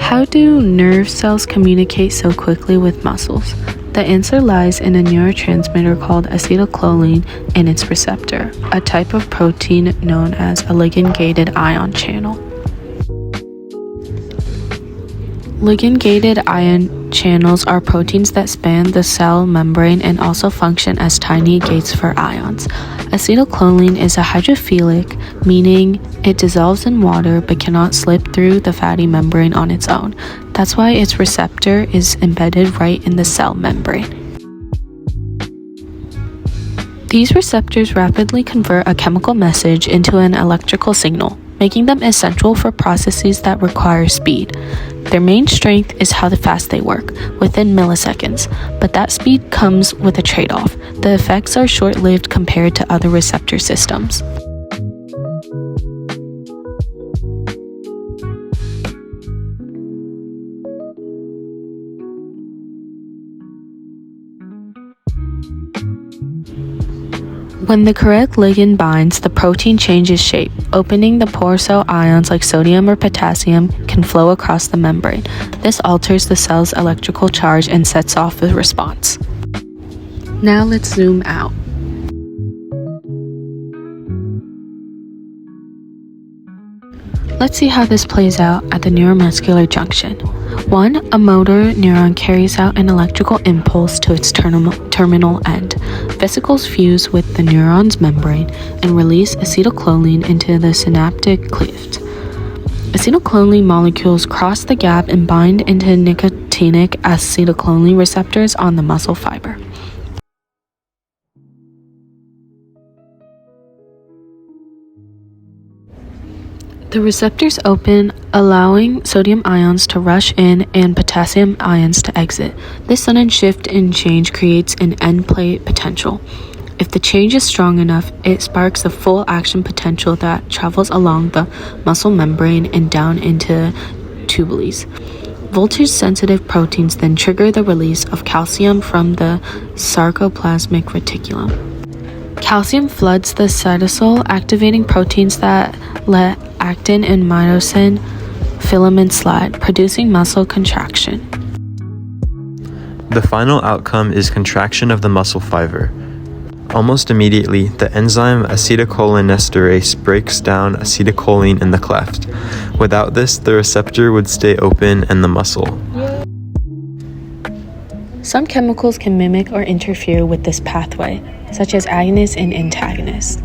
How do nerve cells communicate so quickly with muscles? The answer lies in a neurotransmitter called acetylcholine and its receptor, a type of protein known as a ligand-gated ion channel. Ligand-gated ion channels are proteins that span the cell membrane and also function as tiny gates for ions. Acetylcholine is a hydrophilic, meaning it dissolves in water but cannot slip through the fatty membrane on its own. That's why its receptor is embedded right in the cell membrane. These receptors rapidly convert a chemical message into an electrical signal, making them essential for processes that require speed. Their main strength is how fast they work, within milliseconds, but that speed comes with a trade-off. The effects are short-lived compared to other receptor systems. When the correct ligand binds, the protein changes shape, opening the pore so ions like sodium or potassium can flow across the membrane. This alters the cell's electrical charge and sets off the response. Now let's zoom out. Let's see how this plays out at the neuromuscular junction. 1. A motor neuron carries out an electrical impulse to its terminal end. Vesicles fuse with the neuron's membrane and release acetylcholine into the synaptic cleft. Acetylcholine molecules cross the gap and bind into nicotinic acetylcholine receptors on the muscle fiber. The receptors open, allowing sodium ions to rush in and potassium ions to exit. This sudden shift in change creates an end plate potential. If the change is strong enough, it sparks the full action potential that travels along the muscle membrane and down into tubules. Voltage-sensitive proteins then trigger the release of calcium from the sarcoplasmic reticulum. Calcium floods the cytosol, activating proteins that let actin and myosin filaments slide, producing muscle contraction. The final outcome is contraction of the muscle fiber. Almost immediately, the enzyme acetylcholinesterase breaks down acetylcholine in the cleft. Without this, the receptor would stay open in the muscle. Some chemicals can mimic or interfere with this pathway, such as agonists and antagonists.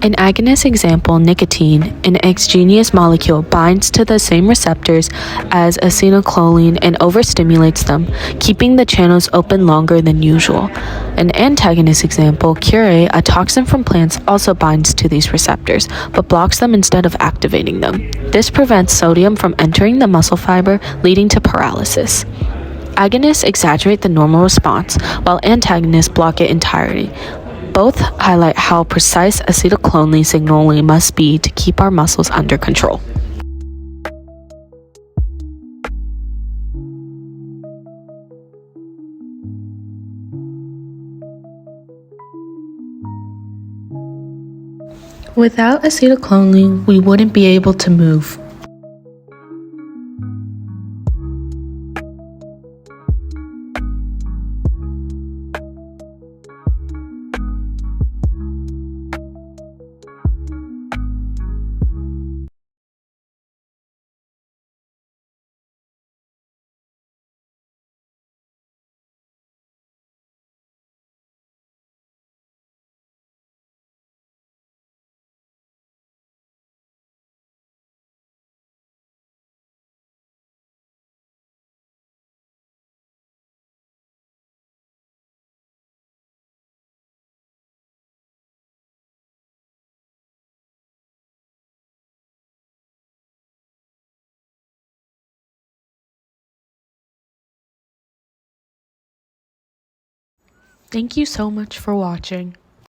An agonist example, nicotine, an exogenous molecule, binds to the same receptors as acetylcholine and overstimulates them, keeping the channels open longer than usual. An antagonist example, curare, a toxin from plants, also binds to these receptors, but blocks them instead of activating them. This prevents sodium from entering the muscle fiber, leading to paralysis. Agonists exaggerate the normal response, while antagonists block it entirely. Both highlight how precise acetylcholine signaling must be to keep our muscles under control. Without acetylcholine, we wouldn't be able to move. Thank you so much for watching.